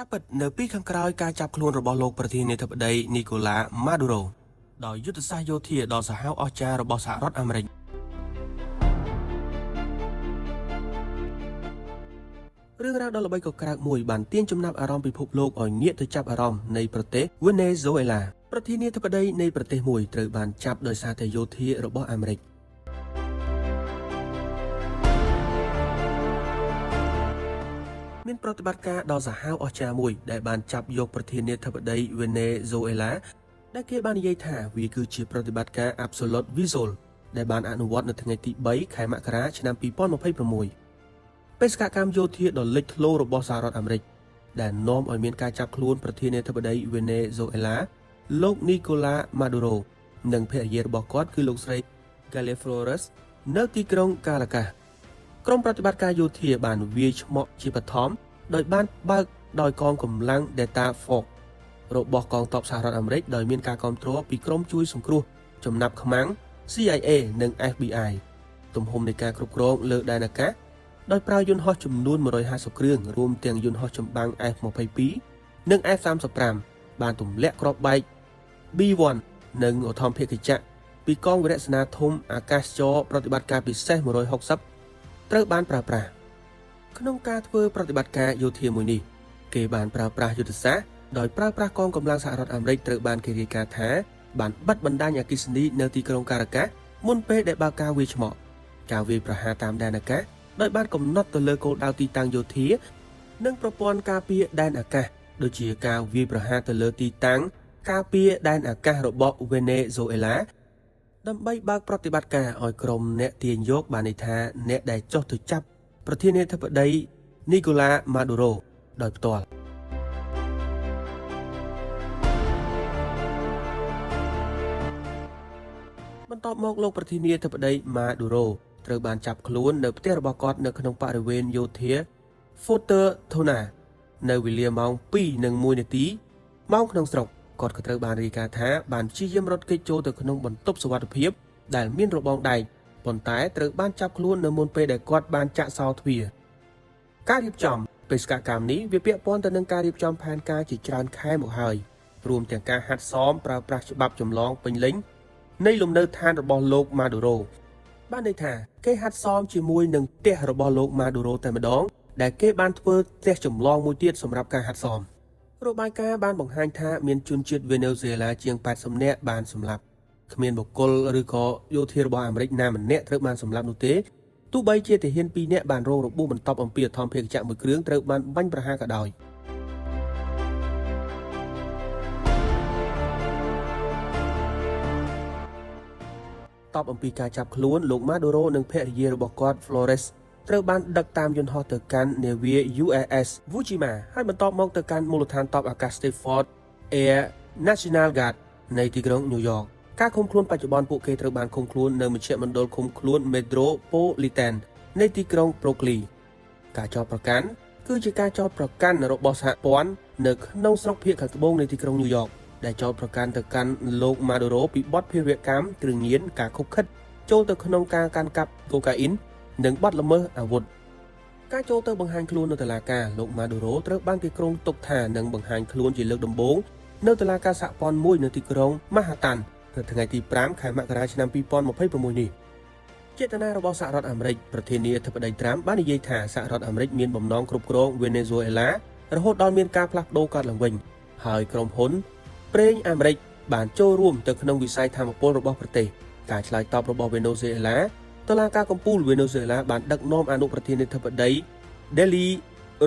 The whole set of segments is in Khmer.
ការពិតនៅពីខាងក្រោយការចាប់ខ្លួនរបស់លោកប្រធានាធិបតីនីកូឡាម៉ាឌូរ៉ូដោយយុទ្ធសាស្ត្រយោធាដ៏សាហាវអស្ចារ្យរបស់សហរដ្ឋអាមេរិករឿងរ៉ាវដ៏ល្បីកក្រើកមួយបានទាញចំណាប់អារម្មណ៍ពិភពលោកឲ្យងាកទៅចាប់អារម្មណ៍នៃប្រទេសវេណេហ្ស៊ុយអេឡាប្រធានាធិបតីនៃប្រទេសមួយត្រូវបានចាប់ដោយសារតែយោធារបស់អាមេរិកមានប្រតិបត្តិការដ៏សាហាវអស្ចារ្យមួយដែលបានចាប់យកប្រធានាធិបតីវេណេហ្ស៊ុយអេឡាដែលគេបាននិយាយថាវាគឺជាប្រតិបត្តិការ Absolute Visual ដែលបានអនុវត្តនៅថ្ងៃទី3ខែមករាឆ្នាំ2026បេសកកម្មយោធាដ៏លេចធ្លោរបស់សហរដ្ឋអាមេរិកដែលនាំឲ្យមានការចាប់ខ្លួនប្រធានាធិបតីវេណេហ្ស៊ុយអេឡាលោកនីកូឡាម៉ាឌូរ៉ូនិងភរិយារបស់គាត់គឺលោកស្រី Galia Flores នៅទីក្រុងការ៉ាកាសក្រុមប្រតិបត្តិការយោធាបានវាយឆ្មក់ជាបឋមដោយបានបើកដោយកងកម្លាំង Delta Force របស់កងទ័ពសហរដ្ឋអាមេរិកដោយមានការគាំទ្រពីក្រុមជួយសង្គ្រោះចំណាប់ខ្មាំង CIA និង FBI ទំហំនៃការគ្រប់គ្រងលើដែនអាកាសដោយប្រើយន្តហោះចំនួន150គ្រឿងរួមទាំងយន្តហោះចម្បាំង F-22 និង F-35 បានទម្លាក់គ្រាប់បែក B-1 និងឧទ្ធម្ភាគចក្រពីកងវិរៈសេនាធំអាកាសចរប្រតិបត្តិការពិសេស160ត្រូវបានប្រើប្រាស់ក្នុងការធ្វើប្រតិបត្តិការយោធាមួយនេះគេបានប្រើប្រាស់យុទ្ធសាស្ត្រដោយប្រើប្រាស់កងកម្លាំងសហរដ្ឋអាមេរិកត្រូវបានគេរាយការណ៍ថាបានបិទបណ្ដាញអគ្គិសនីនៅទីក្រុងការ៉ាកាសមុនពេលដែលបើកការវាយឆ្មក់ការវាយប្រហារតាមដែនអាកាសដោយបានកំណត់ទៅលើគោលដៅទីតាំងយោធានិងប្រព័ន្ធការពារដែនអាកាសដូចជាការវាយប្រហារទៅលើទីតាំងការពារដែនអាកាសរបស់វេណេហ្ស៊ុយអេឡាដើម្បីបើកប្រតិបត្តិការឲ្យក្រុមអ្នកទាញយកបានន័យថាអ្នកដែលចុះទៅចាប់ប្រធានាធិបតីនីកូឡាម៉ាឌូរ៉ូដោយផ្ទាល់បន្ទាប់មកលោកប្រធានាធិបតីម៉ាឌូរ៉ូត្រូវបានចាប់ខ្លួននៅផ្ទះរបស់គាត់នៅក្នុងបរិវេណយោធា Fortaleza នៅវេលាម៉ោង 2:01 នាទីម៉ោងក្នុងស្រុកគាត់ក៏ត្រូវបានរាយការណ៍ថាបានព្យាយាមរត់គេចចូលទៅក្នុងបន្ទប់សុវត្ថិភាពដែលមានរបងដែកប៉ុន្តែត្រូវបានចាប់ខ្លួននៅមុនពេលដែលគាត់បានចាក់សោទ្វារការរៀបចំបេសកកម្មនេះវាពាក់ព័ន្ធទៅនឹងការរៀបចំផែនការជាច្រើនខែមកហើយរួមទាំងការហាត់សមប្រើប្រាស់ច្បាប់ចម្លងពេញលេញនៃលំនៅឋានរបស់លោកម៉ាឌូរ៉ូបានន័យថាគេហាត់សមជាមួយនឹងផ្ទះរបស់លោកម៉ាឌូរ៉ូតែម្ដងដែលគេបានធ្វើផ្ទះចម្លងមួយទៀតសម្រាប់ការហាត់សមរបាយការណ៍បានបង្ហាញថាមានជនជាតិវេណេហ្ស៊ុយអេឡាជាង80នាក់បានសម្លាប់គ្មានបុគ្គលឬក៏យោធារបស់អាមេរិកណាម្នាក់ត្រូវបានសម្លាប់នោះទេទោះបីជាទាហាន2នាក់បានរងរបួសបន្ទាប់អំពីអធិមភាគចក្រមួយគ្រឿងត្រូវបានបាញ់ប្រហារក៏ដោយតបអំពីការចាប់ខ្លួនលោកម៉ាឌូរ៉ូនិងភរិយារបស់គាត់ Flores ត្រូវបានដឹកតាមយន្តហោះទៅកាន់នាវា USS Fujima ហើយបន្ទាប់មកទៅកាន់មូលដ្ឋានទ័ពអាកាស Stafford Air National Guard នៃទីក្រុង New York ការឃុំខ្លួនបច្ចុប្បន្នពួកគេត្រូវបានឃុំខ្លួននៅមជ្ឈមណ្ឌលឃុំខ្លួន Metropolitan នៃទីក្រុង Brooklyn ការចោទប្រកាន់គឺជាការចោទប្រកាន់របស់សហព័ន្ធនៅក្នុងស្រុកភាគខាងត្បូងនៃទីក្រុង New York ដែលចោទប្រកាន់ទៅកាន់លោកម៉ាឌូរ៉ូពីបទភេរវកម្មគ្រឿងញៀនការខុបខិតចូលទៅក្នុងការកាន់កាប់កូកាអ៊ីននិងបទល្មើសអាវុធការចូលទៅបង្ហាញខ្លួននៅតុលាការលោកម៉ាឌូរ៉ូត្រូវបានគេគ្រោងទុកថានឹងបង្ហាញខ្លួនជាលើកដំបូងនៅតុលាការសហព័ន្ធមួយនៅទីក្រុង Manhattan នៅថ្ងៃទី5ខែមករាឆ្នាំ2026នេះចេតនារបស់សហរដ្ឋអាមេរិកប្រធានាធិបតីត្រាំបាននិយាយថាសហរដ្ឋអាមេរិកមានបំណងគ្រប់គ្រងវេណេហ្ស៊ុយអេឡារហូតដល់មានការផ្លាស់ប្ដូរកើតឡើងវិញហើយក្រុមហ៊ុនប្រេងអាមេរិកបានចូលរួមទៅក្នុងវិស័យថាមពលរបស់ប្រទេសការឆ្លើយតបរបស់វេណេហ្ស៊ុយអេឡាតុលាការកំពូលវេណេហ្ស៊ុយអេឡាបានដឹកនាំអនុប្រធានាធិបតី Delcy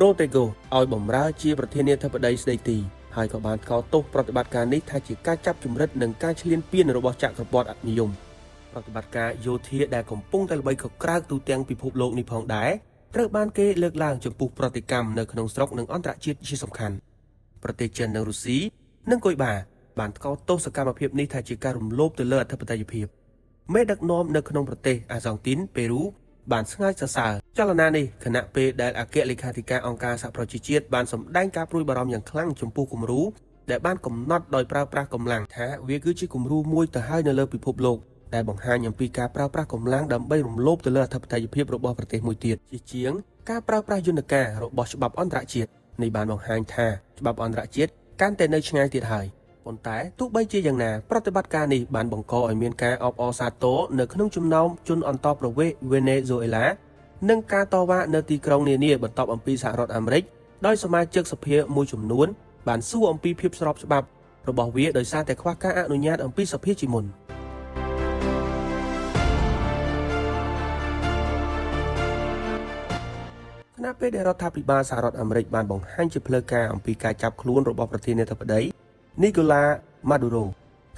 Rodríguez ឲ្យបម្រើជាប្រធានាធិបតីស្ដីទីហើយក៏បានកោតទោសប្រតិបត្តិការនេះថាជាការចាប់ជំរិតនិងការឈ្លានពានរបស់ចក្រពត្តិអនិយមប្រតិបត្តិការយោធាដែលកំពុងតែល្បីកក្រើកទូទាំងពិភពលោកនេះផងដែរត្រូវបានគេលើកឡើងចំពោះប្រតិកម្មនៅក្នុងស្រុកនិងអន្តរជាតិជាសំខាន់ប្រទេសចិននិងរុស្ស៊ីនិងកុយបាបានកោតទោសសកម្មភាពនេះថាជាការរំលោភទៅលើអធិបតេយ្យភាពមេដឹកនាំនៅក្នុងប្រទេសអាសង់ទីនប៉េរូបានស្ងើចសរសើរចលនានេះខណៈពេលដែលអគ្គលេខាធិការអង្គការសហប្រជាជាតិបានសម្ដែងការព្រួយបារម្ភយ៉ាងខ្លាំងចំពោះគំរូដែលបានកំណត់ដោយប្រើប្រាស់កម្លាំងថាវាគឺជាគំរូមួយទៅហើយនៅលើពិភពលោកដែលបង្ហាញអំពីការប្រើប្រាស់កម្លាំងដើម្បីរំលោភទៅលើអធិបតេយ្យភាពរបស់ប្រទេសមួយទៀតជាជាងការប្រើប្រាស់យន្តការរបស់ច្បាប់អន្តរជាតិ នៃបានបង្ហាញថាច្បាប់អន្តរជាតិកាន់តែនៅឆ្ងាយទៀតហើយប៉ុន្តែទោះបីជាយ៉ាងណាប្រតិបត្តិការនេះបានបង្កឲ្យមានការអបអរសាទរនៅក្នុងចំណោមជនអន្តោប្រវេសន៍វេណេស៊ុយអេឡានិងការតវ៉ានៅទីក្រុងនានាបន្ទាប់អំពីសហរដ្ឋអាមេរិកដោយសមាជិកសភាមួយចំនួនបានសួរអំពីភាពស្របច្បាប់របស់វាដោយសារតែខ្វះការអនុញ្ញាតអំពីសភាជាមុនខណៈពេលដែលរដ្ឋាភិបាលសហរដ្ឋអាមេរិកបានបង្ហាញជាផ្លូវការអំពីការចាប់ខ្លួនរបស់ប្រធានាធិបតីនីកូឡាម៉ាឌូរ៉ូ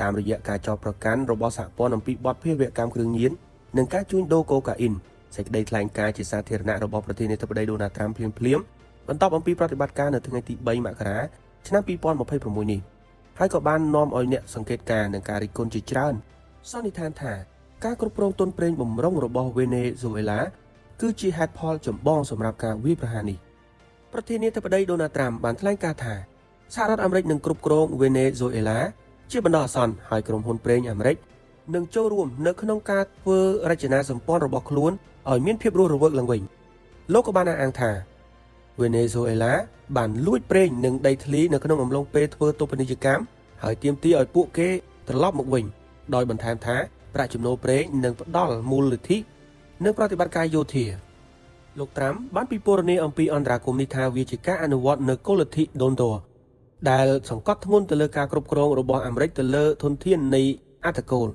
តាមរយៈការចោទប្រកាន់របស់សហព័ន្ធអំពីបទភេរវកម្មគ្រឿងញៀននិងការជួញដូរកូកាអ៊ីនសេចក្តីថ្លែងការណ៍ជាសាធារណៈរបស់ប្រធានាធិបតីដូណាល់ត្រាំភ្លាមបន្ទាប់អំពីប្រតិបត្តិការនៅថ្ងៃទី3មករាឆ្នាំ2026នេះហើយក៏បាននាំឲ្យអ្នកសង្កេតការណ៍នឹងការរិះគន់ជាច្រើនសន្និដ្ឋានថាការគ្រប់គ្រងទុនប្រេងបំរុងរបស់វេណេស៊ុយអេឡាគឺជាហេតុផលចម្បងសម្រាប់ការវាយប្រហារនេះប្រធានាធិបតីដូណាល់ត្រាំបានថ្លែងការណ៍ថាសហរដ្ឋអាមេរិកនឹងគ្រប់គ្រងវេណេស៊ុយអេឡាជាបណ្ដោះអាសន្នហើយក្រុមហ៊ុនប្រេងអាមេរិកនឹងចូលរួមនៅក្នុងការធ្វើរចនាសម្ព័ន្ធរបស់ខ្លួនឲ្យមានភាពរស់រវើកឡើងវិញលោកក៏បានអះអាងថាវេណេស៊ុយអេឡាបានលួចប្រេងនិងដីធ្លីនៅក្នុងអំឡុងពេលធ្វើទុបនីយកម្មហើយទាមទារឲ្យពួកគេត្រឡប់មកវិញដោយបន្ថែមថាប្រាក់ចំណូលប្រេងនឹងផ្ដល់មូលនិធិនិងប្រតិបត្តិការយោធាលោកត្រាំបានពិពណ៌នាអំពីអន្តរាគមន៍នេះថាវាជាការអនុវត្តនៅគោលលទ្ធិដូនតដែលសង្កត់ធ្ងន់ទៅលើការគ្រប់គ្រងរបស់អាមេរិកទៅលើធនធាននៃអត្តកូល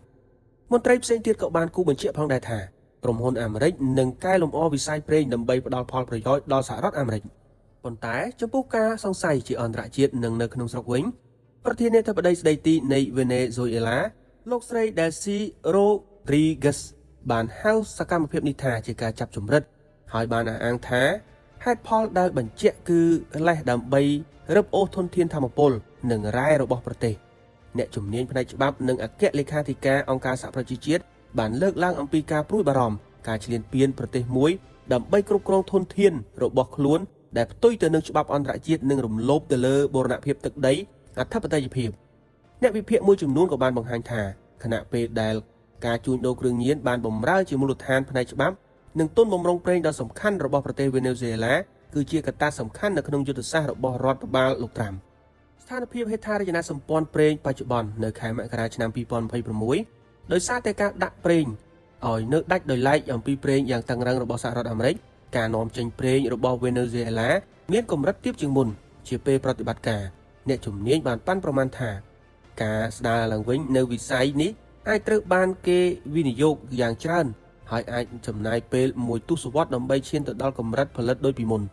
មន្ត្រីផ្សេងទៀតក៏បានគូបញ្ជាក់ផងដែរថាក្រុមហ៊ុនអាមេរិកនឹងកែលម្អវិស័យប្រេងដើម្បីផ្ដល់ផលប្រយោជន៍ដល់សហរដ្ឋអាមេរិកប៉ុន្តែចំពោះការសង្ស័យជាអន្តរជាតិនិងនៅក្នុងស្រុកវិញប្រធានាធិបតីស្ដីទីនៃវេណេស៊ុយអេឡាលោកស្រី Delcy Rodriguez បានហៅសកម្មភាពនេះថាជាការចាប់ចម្រិតហើយបានអះអាងថាហេតុផលដែលបញ្ជាក់គឺលេសដើម្បីរឹបអូសធនធានធម្មពលនិងរ៉ែរបស់ប្រទេសអ្នកជំនាញផ្នែកច្បាប់និងអគ្គលេខាធិការអង្គការសហប្រជាជាតិបានលើកឡើងអំពីការព្រួយបារម្ភការឈ្លានពានប្រទេសមួយដើម្បីគ្រប់គ្រងធនធានរបស់ខ្លួនដែលផ្ទុយទៅនឹងច្បាប់អន្តរជាតិនិងរំលោភទៅលើបូរណភាពទឹកដីអធិបតេយ្យភាពអ្នកវិភាគមួយចំនួនក៏បានបង្ហាញថាខណៈពេលដែលការជួញដូរគ្រឿងញៀនបានបម្រើជាមូលដ្ឋានផ្នែកច្បាប់និងទុនបម្រុងប្រេងដ៏សំខាន់របស់ប្រទេសវេណេស៊ុយអេឡាគឺជាកត្តាសំខាន់នៅក្នុងយុទ្ធសាស្ត្ររបស់រដ្ឋបាលលោកត្រាំស្ថានភាពហេដ្ឋារចនាសម្ព័ន្ធប្រេងបច្ចុប្បន្ននៅខែមករាឆ្នាំ2026ដោយសារតែការដាក់ប្រេងឲ្យនៅដាច់ដោយឡែកអំពីប្រេងយ៉ាងតឹងរ៉ឹងរបស់សហរដ្ឋអាមេរិកការនាំចេញប្រេងរបស់វេណេស៊ុយអេឡាមានកម្រិតទាបជាងមុនជាពេលប្រតិបត្តិការអ្នកជំនាញបានប៉ាន់ប្រមាណថាការស្ដារឡើងវិញនៅវិស័យនេះអាចត្រូវបានគេវិនិយោគយ៉ាងច្រើនហើយអាចចំណាយពេលមួយទសវត្សរ៍ដើម្បីឈានទៅដល់កម្រិតផលិតដូចពីមុន។